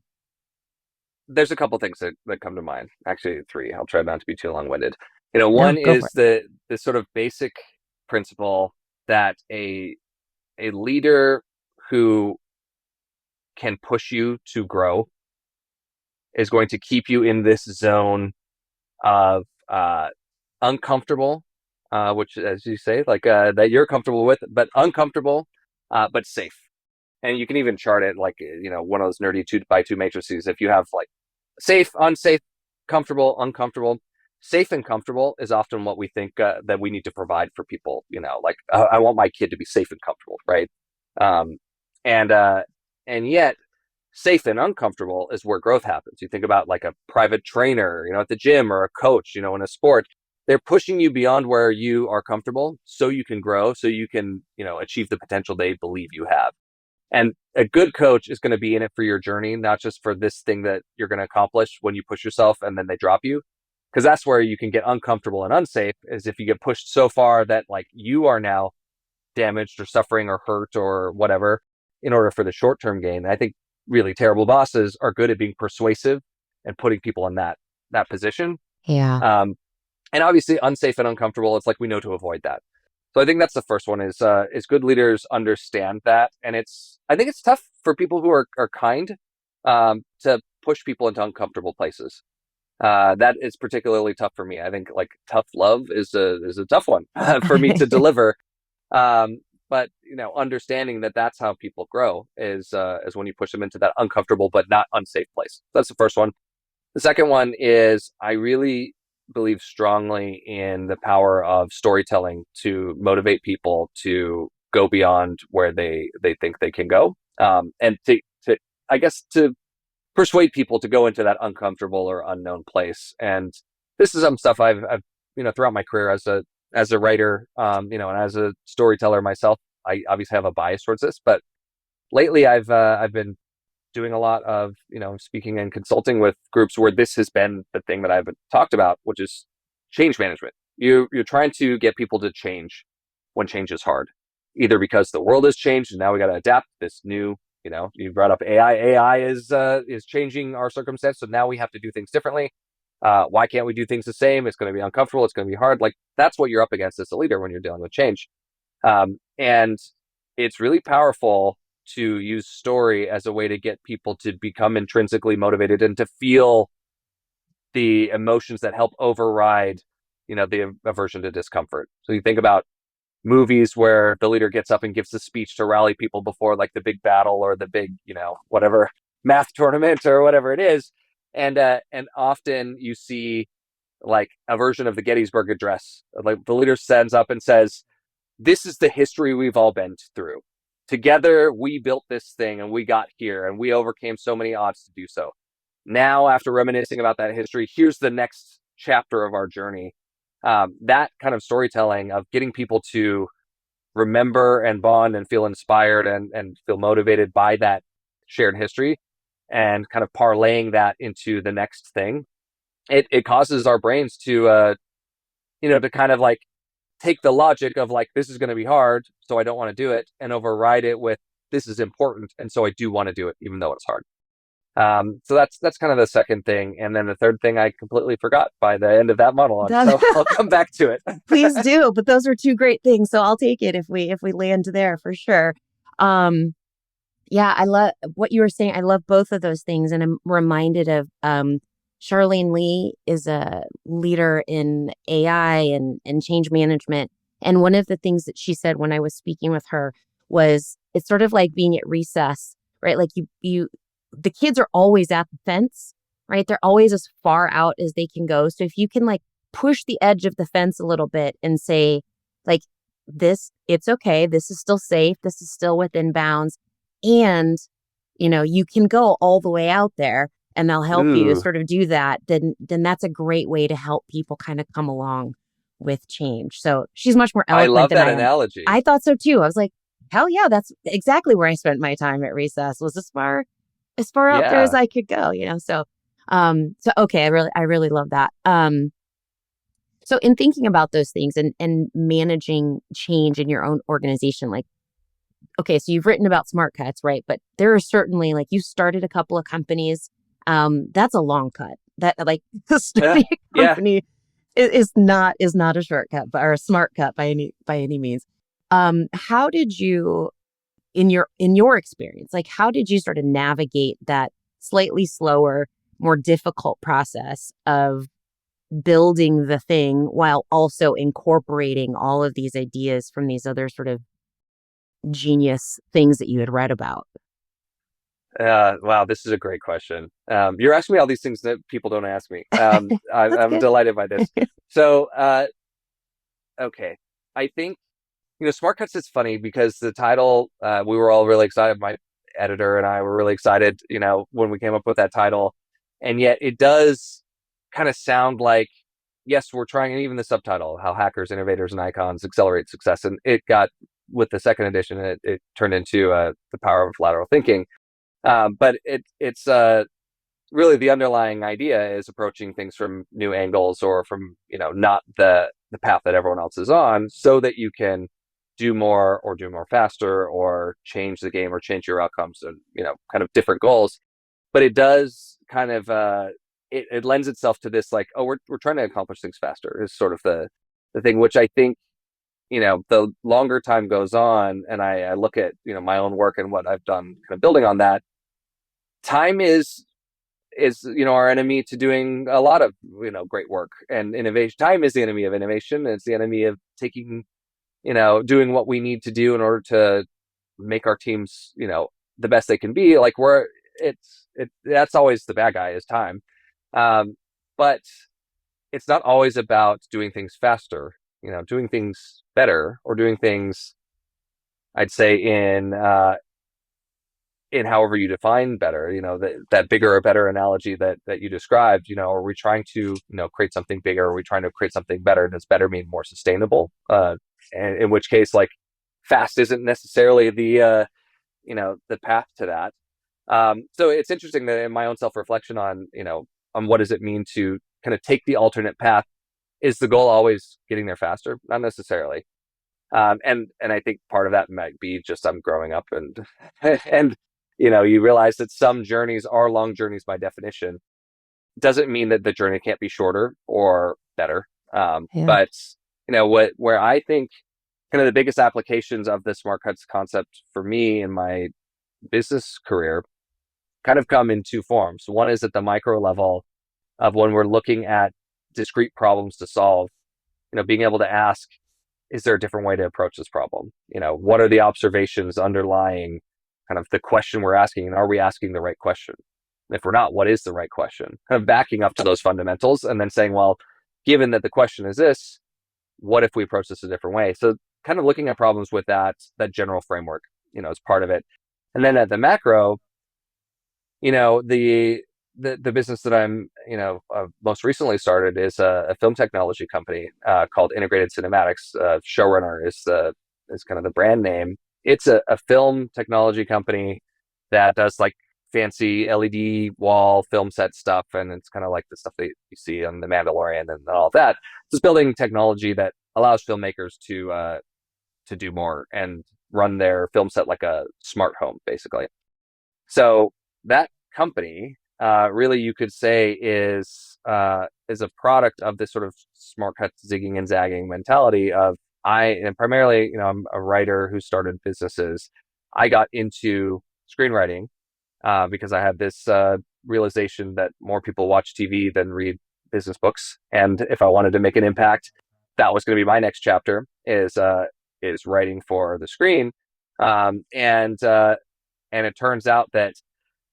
there's a couple things that come to mind. Actually, three. I'll try not to be too long-winded. One No, go for is it. the sort of basic principle that a leader who can push you to grow is going to keep you in this zone of uncomfortable, which, as you say, like that you're comfortable with, but uncomfortable, but safe. And you can even chart it like, one of those nerdy 2x2 matrices. If you have like safe, unsafe, comfortable, uncomfortable. Safe and comfortable is often what we think that we need to provide for people. Like, I want my kid to be safe and comfortable, right? Um, and and yet, safe and uncomfortable is where growth happens. You think about like a private trainer, at the gym, or a coach, in a sport. They're pushing you beyond where you are comfortable, so you can grow, so you can, achieve the potential they believe you have. And a good coach is going to be in it for your journey, not just for this thing that you're going to accomplish when you push yourself and then they drop you. Because that's where you can get uncomfortable and unsafe, is if you get pushed so far that like you are now damaged or suffering or hurt or whatever in order for the short term gain. And I think really terrible bosses are good at being persuasive and putting people in that position. Yeah. Um, and obviously unsafe and uncomfortable, it's like we know to avoid that. So I think that's the first one, is good leaders understand that. And I think it's tough for people who are kind, to push people into uncomfortable places. That is particularly tough for me. I think like tough love is a tough one for me to deliver. But understanding that that's how people grow is when you push them into that uncomfortable but not unsafe place. That's the first one. The second one is I really believe strongly in the power of storytelling to motivate people to go beyond where they think they can go. And to I guess, to persuade people to go into that uncomfortable or unknown place. And this is some stuff I've throughout my career as a writer, and as a storyteller myself, I obviously have a bias towards this. But lately, I've been doing a lot of speaking and consulting with groups where this has been the thing that I've talked about, which is change management. You're trying to get people to change when change is hard, either because the world has changed and now we got to adapt this new. You brought up AI. AI is changing our circumstance, so now we have to do things differently. Why can't we do things the same? It's going to be uncomfortable. It's going to be hard. Like, that's what you're up against as a leader when you're dealing with change. And it's really powerful to use story as a way to get people to become intrinsically motivated and to feel the emotions that help override, the aversion to discomfort. So you think about movies where the leader gets up and gives a speech to rally people before like the big battle or the big, whatever math tournament or whatever it is. And often you see like a version of the Gettysburg Address. Like, the leader stands up and says, "This is the history we've all been through. Together, we built this thing and we got here and we overcame so many odds to do so. Now, after reminiscing about that history, here's the next chapter of our journey." That kind of storytelling of getting people to remember and bond and feel inspired and feel motivated by that shared history and kind of parlaying that into the next thing, it causes our brains to kind of like take the logic of like, this is going to be hard, so I don't want to do it, and override it with, this is important, and so I do want to do it, even though it's hard. So that's kind of the second thing. And then the third thing I completely forgot by the end of that monologue. So I'll come back to it. Please do. But those are two great things. So I'll take it if we land there for sure. Yeah, I love what you were saying. I love both of those things. And I'm reminded of Charlene Lee is a leader in AI and change management. And one of the things that she said when I was speaking with her was, it's sort of like being at recess, right? Like the kids are always at the fence, right? They're always as far out as they can go. So if you can like push the edge of the fence a little bit and say, like, this, it's okay. This is still safe. This is still within bounds. And, you can go all the way out there and they'll help you Ooh, sort of do that. Then that's a great way to help people kind of come along with change. So she's much more I eloquent love than that I am. analogy. I thought so too. I was like, hell yeah, that's exactly where I spent my time at recess, was as far out there as Yeah. I could go, so okay, I really love that. So in thinking about those things and managing change in your own organization, like, okay, so you've written about Smartcuts, right? But there are certainly, like, you started a couple of companies. That's a long cut. That, like, Yeah. starting a Yeah. company is not a shortcut, or a smart cut by any means. How did you, in your experience, like, how did you sort of navigate that slightly slower, more difficult process of building the thing while also incorporating all of these ideas from these other sort of genius things that you had read about? Wow, this is a great question. You're asking me all these things that people don't ask me. That's I'm good. delighted by this. So, okay. I think, Smart Cuts is funny because the title, we were all really excited. My editor and I were really excited, when we came up with that title. And yet it does kind of sound like, yes, we're trying, and even the subtitle, how hackers, innovators, and icons accelerate success. And it got, with the second edition, it turned into the power of lateral thinking. But it's really, the underlying idea is approaching things from new angles, or from, not the path that everyone else is on, so that you can do more, or do more faster, or change the game, or change your outcomes, and, kind of different goals. But it does kind of, it lends itself to this, like, oh, we're trying to accomplish things faster, is sort of the thing, which I think, the longer time goes on, and I look at, my own work and what I've done kind of building on that, time is our enemy to doing a lot of, great work and innovation. Time is the enemy of innovation. It's the enemy of taking, doing what we need to do in order to make our teams, the best they can be. Like, that's always the bad guy, is time. But it's not always about doing things faster, doing things better, or doing things, I'd say, in in however you define better, that bigger or better analogy that you described, are we trying to, create something bigger? Are we trying to create something better? Does better mean more sustainable? And in which case, like, fast isn't necessarily the path to that. So it's interesting that in my own self-reflection on what does it mean to kind of take the alternate path, is the goal always getting there faster? Not necessarily. And I think part of that might be just I'm growing up, and and you realize that some journeys are long journeys by definition. Doesn't mean that the journey can't be shorter or better. Yeah. But where I think kind of the biggest applications of the smart cuts concept for me in my business career kind of come in two forms. One is at the micro level of when we're looking at discrete problems to solve, being able to ask, is there a different way to approach this problem? What are the observations underlying kind of the question we're asking, and are we asking the right question? And if we're not, what is the right question? Kind of backing up to those fundamentals and then saying, well, given that the question is this, what if we approach this a different way? So kind of looking at problems with that general framework, is part of it. And then at the macro, the business that I'm most recently started is a film technology company called Integrated Cinematics. Showrunner is kind of the brand name. It's a film technology company that does like fancy LED wall film set stuff, and it's kind of like the stuff that you see on The Mandalorian and all of that. Just building technology that allows filmmakers to do more and run their film set like a smart home, basically. So that company, really, you could say, is a product of this sort of smart cut zigging and zagging mentality of and primarily, I'm a writer who started businesses. I got into screenwriting because I had this realization that more people watch TV than read business books, and if I wanted to make an impact, that was going to be my next chapter, is writing for the screen. And it turns out that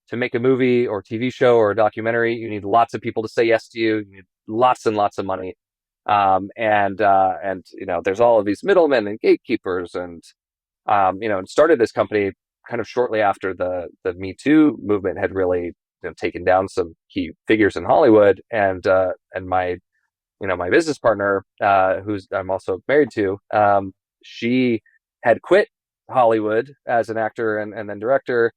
to make a movie or TV show or a documentary, you need lots of people to say yes to you. You need lots and lots of money. And there's all of these middlemen and gatekeepers, and started this company kind of shortly after the Me Too movement had really taken down some key figures in Hollywood, and my business partner, who's I'm also married to, she had quit Hollywood as an actor and then director,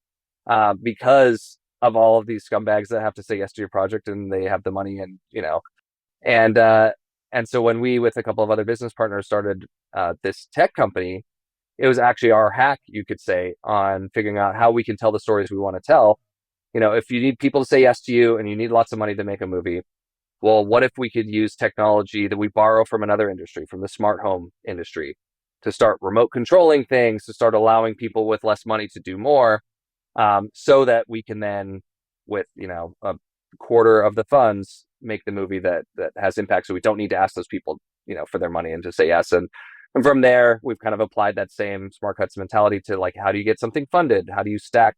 because of all of these scumbags that have to say yes to your project and they have the money, and and so when we, with a couple of other business partners, started this tech company, it was actually our hack, you could say, on figuring out how we can tell the stories we want to tell. If you need people to say yes to you and you need lots of money to make a movie, well, what if we could use technology that we borrow from another industry, from the smart home industry, to start remote controlling things, to start allowing people with less money to do more, so that we can then, with a quarter of the funds, make the movie that has impact. So we don't need to ask those people, for their money and to say yes. And from there, we've kind of applied that same smart cuts mentality to, like, how do you get something funded? How do you stack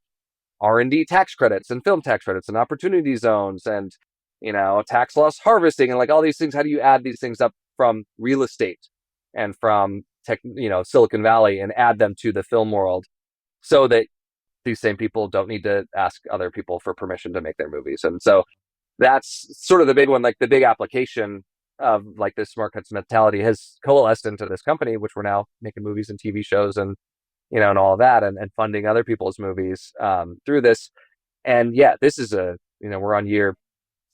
R&D tax credits and film tax credits and opportunity zones and tax loss harvesting and like all these things? How do you add these things up from real estate and from Silicon Valley, and add them to the film world, so that these same people don't need to ask other people for permission to make their movies? And so that's sort of the big one. Like, the big application of like this smart cuts mentality has coalesced into this company, which we're now making movies and TV shows and and all of that, and funding other people's movies through this. And yeah, this is we're on year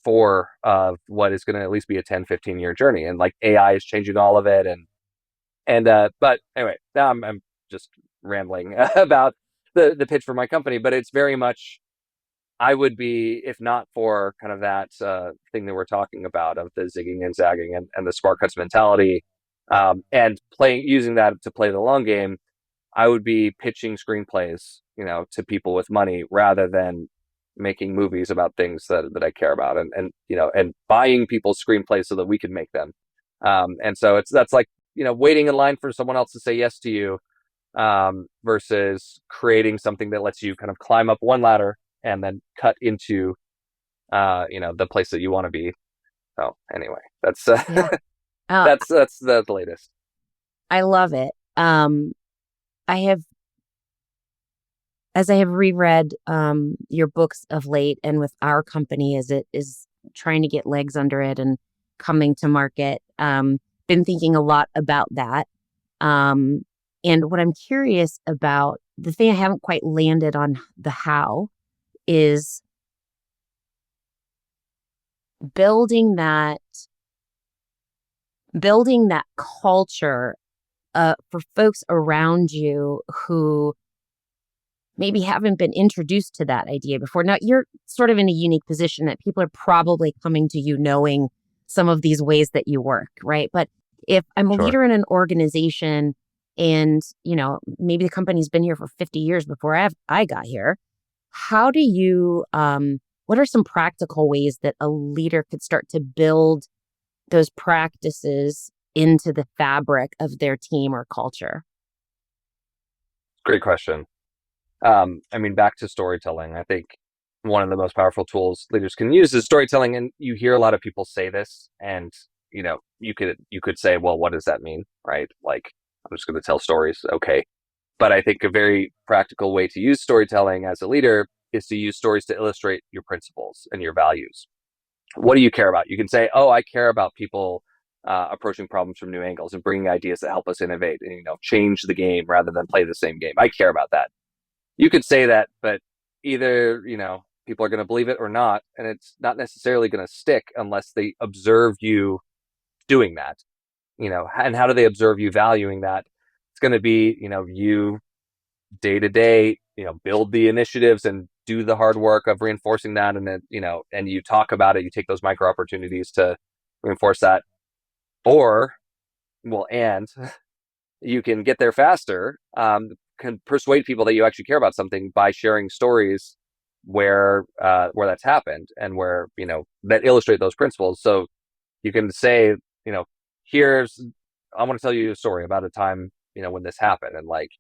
4 of what is going to at least be a 10-15 year journey, and like AI is changing all of it. And but anyway, now I'm just rambling about the pitch for my company, but it's very much, I would be, if not for kind of that thing that we're talking about of the zigging and zagging and the smart cuts mentality, and using that to play the long game, I would be pitching screenplays, to people with money, rather than making movies about things that I care about, and buying people's screenplays so that we can make them. And so that's like, waiting in line for someone else to say yes to you, versus creating something that lets you kind of climb up one ladder and then cut into, the place that you want to be. So anyway, that's Yeah. Uh, that's the latest. I love it. I have as I have reread your books of late, and with our company as it is trying to get legs under it and coming to market, been thinking a lot about that. Um, and what I'm curious about, the thing I haven't quite landed on the how, is building that building that culture for folks around you who maybe haven't been introduced to that idea before. Now, you're sort of in a unique position that people are probably coming to you knowing some of these ways that you work, right? But if I'm a Sure. leader in an organization and, maybe the company's been here for 50 years before I got here, how do you, what are some practical ways that a leader could start to build those practices into the fabric of their team or culture? Great question. I mean, back to storytelling. I think one of the most powerful tools leaders can use is storytelling, and you hear a lot of people say this, and you could say, well, what does that mean, right? Like, I'm just going to tell stories, okay? But I think a very practical way to use storytelling as a leader is to use stories to illustrate your principles and your values. What do you care about? You can say, oh, I care about people approaching problems from new angles and bringing ideas that help us innovate and change the game rather than play the same game. I care about that. You could say that, but either, people are going to believe it or not. And it's not necessarily going to stick unless they observe you doing that, and how do they observe you valuing that? It's going to be, you day to day, build the initiatives and do the hard work of reinforcing that. And then, and you talk about it, you take those micro opportunities to reinforce that. Or, well, and you can get there faster, can persuade people that you actually care about something by sharing stories where that's happened and where that illustrate those principles. So you can say, here's I want to tell you a story about a time when this happened, and like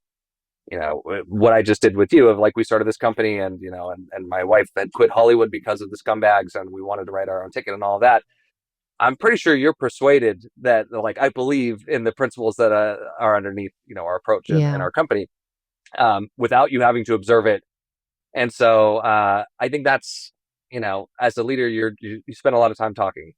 what I just did with you of like we started this company, and and my wife had quit Hollywood because of the scumbags, and we wanted to write our own ticket and all of that. I'm pretty sure you're persuaded that like I believe in the principles that are underneath our approach and Yeah. our company, without you having to observe it. And so I think that's as a leader you spend a lot of time talking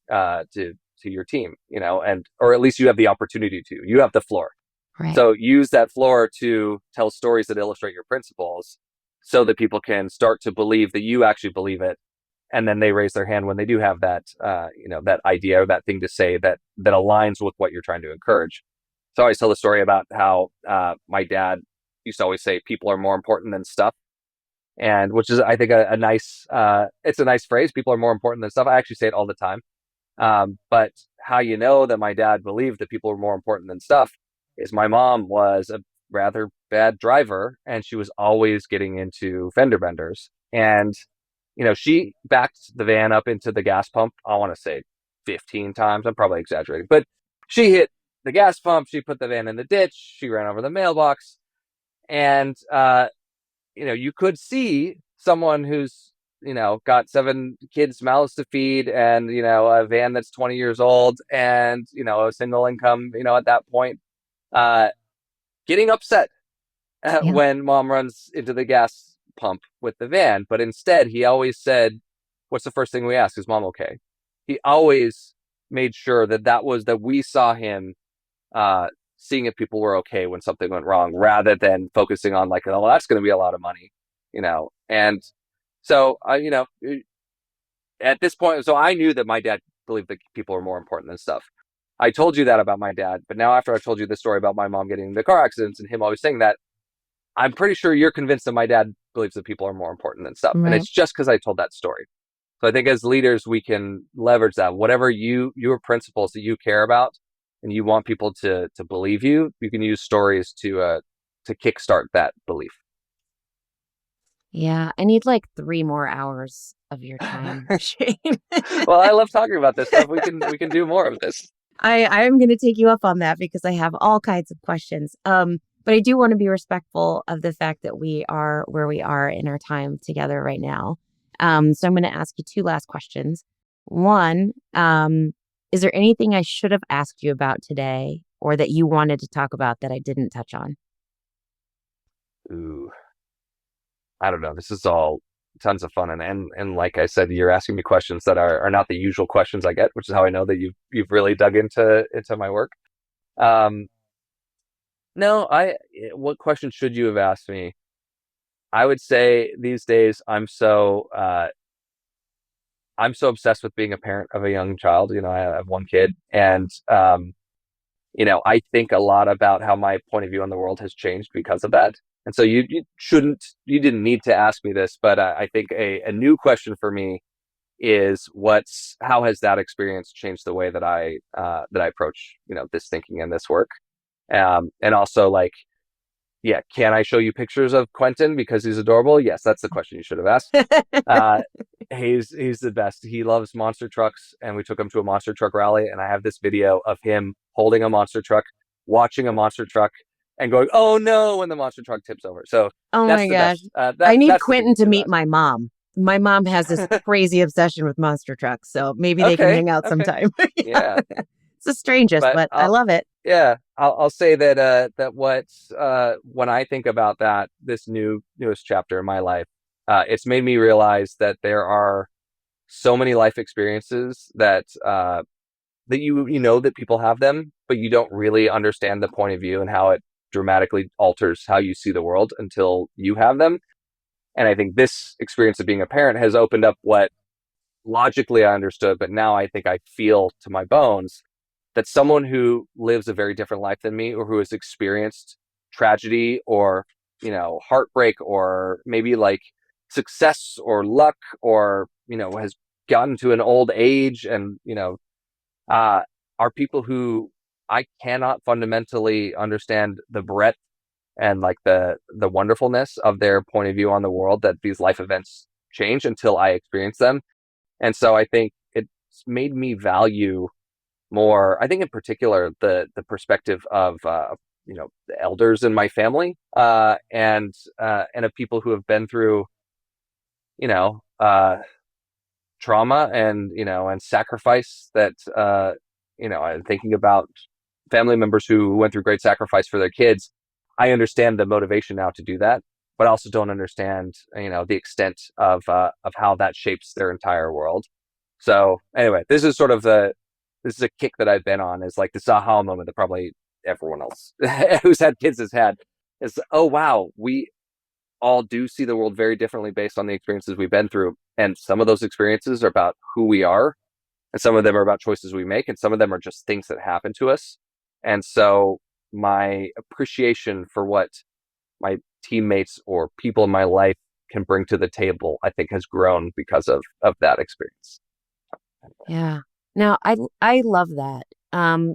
to your team, and or at least you have the opportunity to. You have the floor, Right. so use that floor to tell stories that illustrate your principles, so that people can start to believe that you actually believe it, and then they raise their hand when they do have that that idea or that thing to say that aligns with what you're trying to encourage. So I always tell the story about how my dad used to always say people are more important than stuff, and which is I think a nice it's a nice phrase. People are more important than stuff. I actually say it all the time. But how you know that my dad believed that people were more important than stuff is my mom was a rather bad driver, and she was always getting into fender benders. And she backed the van up into the gas pump. I want to say 15 times. I'm probably exaggerating, but she hit the gas pump. She put the van in the ditch. She ran over the mailbox, and you could see someone who's got 7 kids mouths to feed, and a van that's 20 years old, and a single income at that point, uh getting upset Yeah. when mom runs into the gas pump with the van. But instead he always said, what's the first thing we ask? Is mom okay? He always made sure that we saw him uh, seeing if people were okay when something went wrong, rather than focusing on like, oh, well, that's going to be a lot of money, And so, at this point, so I knew that my dad believed that people were more important than stuff. I told you that about my dad, but now after I told you the story about my mom getting in the car accidents and him always saying that, I'm pretty sure you're convinced that my dad believes that people are more important than stuff. And Right. it's just because I told that story. So I think as leaders, we can leverage that. Whatever your principles that you care about and you want people to believe you, you can use stories to kickstart that belief. Yeah. I need like 3 more hours of your time, Shane. Well, I love talking about this stuff. We can do more of this. I'm going to take you up on that because I have all kinds of questions. But I do want to be respectful of the fact that we are where we are in our time together right now. So I'm going to ask you 2 last questions. One, is there anything I should have asked you about today or that you wanted to talk about that I didn't touch on? Ooh. I don't know. This is all tons of fun, and like I said, you're asking me questions that are not the usual questions I get, which is how I know that you've really dug into my work. Um, no, I. What question should you have asked me? I would say these days I'm so obsessed with being a parent of a young child. I have one kid, and I think a lot about how my point of view on the world has changed because of that. And so you didn't need to ask me this, but I think a new question for me is how has that experience changed the way that I approach, this thinking and this work? And also like, yeah, can I show you pictures of Quentin because he's adorable? Yes, that's the question you should have asked. Uh, he's the best. He loves monster trucks, and we took him to a monster truck rally. And I have this video of him holding a monster truck, watching a monster truck, and going, "Oh no!" when the monster truck tips over. So Oh that's my the gosh. best. I need That's the thing Quentin you to should meet ask. my mom. My mom has this crazy obsession with monster trucks, so maybe they can Okay, hang out okay, sometime. Yeah. yeah. It's the strangest, But but I love it. I'll say that when I think about this newest chapter in my life, it's made me realize that there are so many life experiences that you know that people have them, but you don't really understand the point of view and how it dramatically alters how you see the world until you have them. And I think this experience of being a parent has opened up what logically I understood, but now I think I feel to my bones that someone who lives a very different life than me or who has experienced tragedy or, heartbreak or maybe like success or luck or, has gotten to an old age and, uh, are people who I cannot fundamentally understand the breadth and like the wonderfulness of their point of view on the world that these life events change until I experience them. And so I think it's made me value more, I think in particular, the perspective of, the elders in my family, and of people who have been through, you know, trauma and sacrifice I'm thinking about family members who went through great sacrifice for their kids. I understand the motivation now to do that, but I also don't understand, the extent of how that shapes their entire world. So anyway, this is a kick that I've been on, is like this aha moment that probably everyone else who's had kids has had, is, oh wow, we all do see the world very differently based on the experiences we've been through. And some of those experiences are about who we are, and some of them are about choices we make, and some of them are just things that happen to us. And so my appreciation for what my teammates or people in my life can bring to the table, I think has grown because of that experience. Yeah. Now I love that. Um,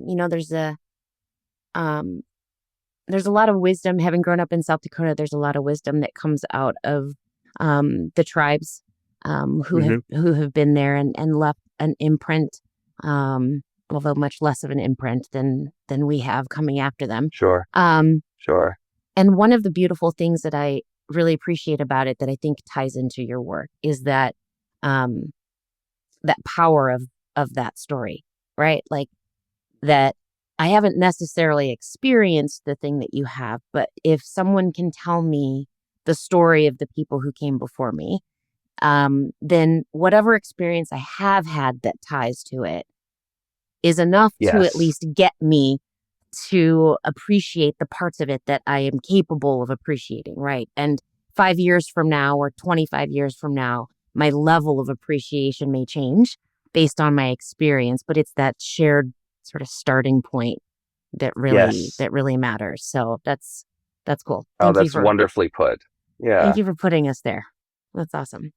there's a lot of wisdom having grown up in South Dakota. There's a lot of wisdom that comes out of the tribes Mm-hmm. who have been there and left an imprint, although much less of an imprint than we have coming after them. Sure. Um, Sure. and one of the beautiful things that I really appreciate about it that I think ties into your work is um, that power of that story, right? Like that I haven't necessarily experienced the thing that you have, but if someone can tell me the story of the people who came before me, then whatever experience I have had that ties to it is enough to at Yes. least get me to appreciate the parts of it that I am capable of appreciating, right? And 5 years from now or 25 years from now, my level of appreciation may change based on my experience, but it's that shared sort of starting point Yes. that really matters. So that's cool. Oh, that's wonderfully put. Thank Yeah. you for putting us there. That's awesome.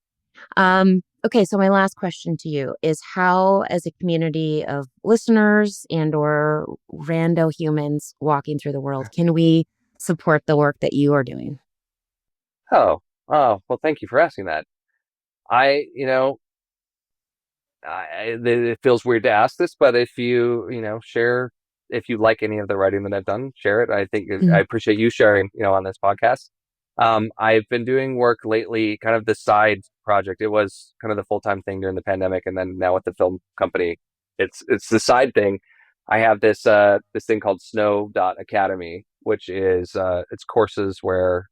Okay, so my last question to you is how, as a community of listeners and or rando humans walking through the world, can we support the work that you are doing? Oh. Oh. Well, thank you for asking that. I, you know, it feels weird to ask this, but if share, if you like any of the writing that I've done, share it. I think I Mm. appreciate you sharing, on this podcast. I've been doing work lately, kind of the side project. It was kind of the full-time thing during the pandemic, and then now with the film company, it's the side thing. I have this thing called Snow Academy, which is it's courses where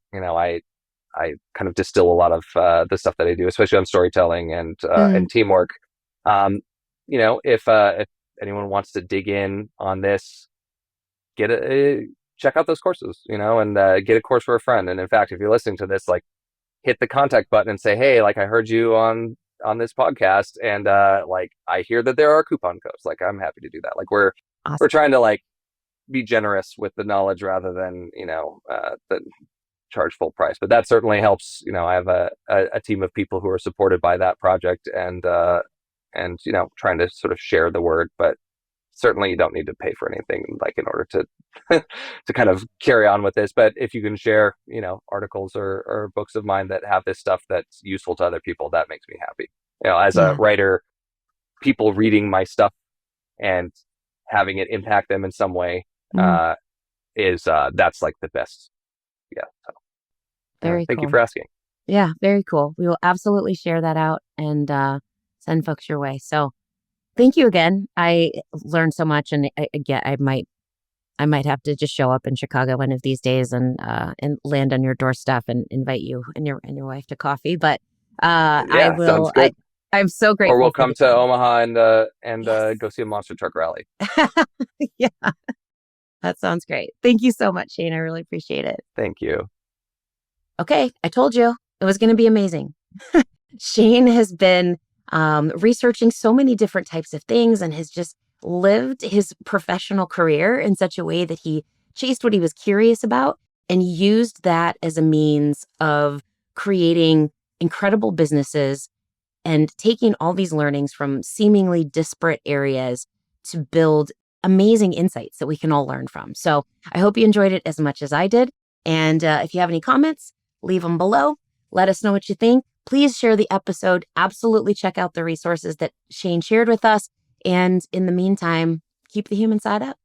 I kind of distill a lot of the stuff that I do, especially on storytelling Mm, and teamwork. If anyone wants to dig in on this, check out those courses, and get a course for a friend. And in fact, if you're listening to this, like, hit the contact button and say, hey, like, I heard you on this podcast, and like, I hear that there are coupon codes. Like, I'm happy to do that. Like, we're awesome. trying to, like, be generous with the knowledge rather than charge full price. But that certainly helps. I have a team of people who are supported by that project, and trying to sort of share the word. But certainly you don't need to pay for anything, like, in order to to kind of carry on with this. But if you can share articles or books of mine that have this stuff that's useful to other people, that makes me happy. As a Yeah. writer, people reading my stuff and having it impact them in some way Mm, uh, is that's like the best. Yeah. very Thank you cool. for asking. Yeah, very cool. We will absolutely share that out and send folks your way. So thank you again. I learned so much, and again, I might have to just show up in Chicago one of these days and land on your doorstep and invite you and your wife to coffee. But I Yeah, sounds will. good. I'm so Or grateful we'll for come the to time. Omaha and Yes. go see a monster truck rally. Yeah, that sounds great. Thank you so much, Shane. I really appreciate it. Thank you. Okay, I told you it was going to be amazing. Shane has been researching so many different types of things and has just lived his professional career in such a way that he chased what he was curious about and used that as a means of creating incredible businesses and taking all these learnings from seemingly disparate areas to build amazing insights that we can all learn from. So I hope you enjoyed it as much as I did. And if you have any comments, leave them below. Let us know what you think. Please share the episode. Absolutely check out the resources that Shane shared with us. And in the meantime, keep the human side up.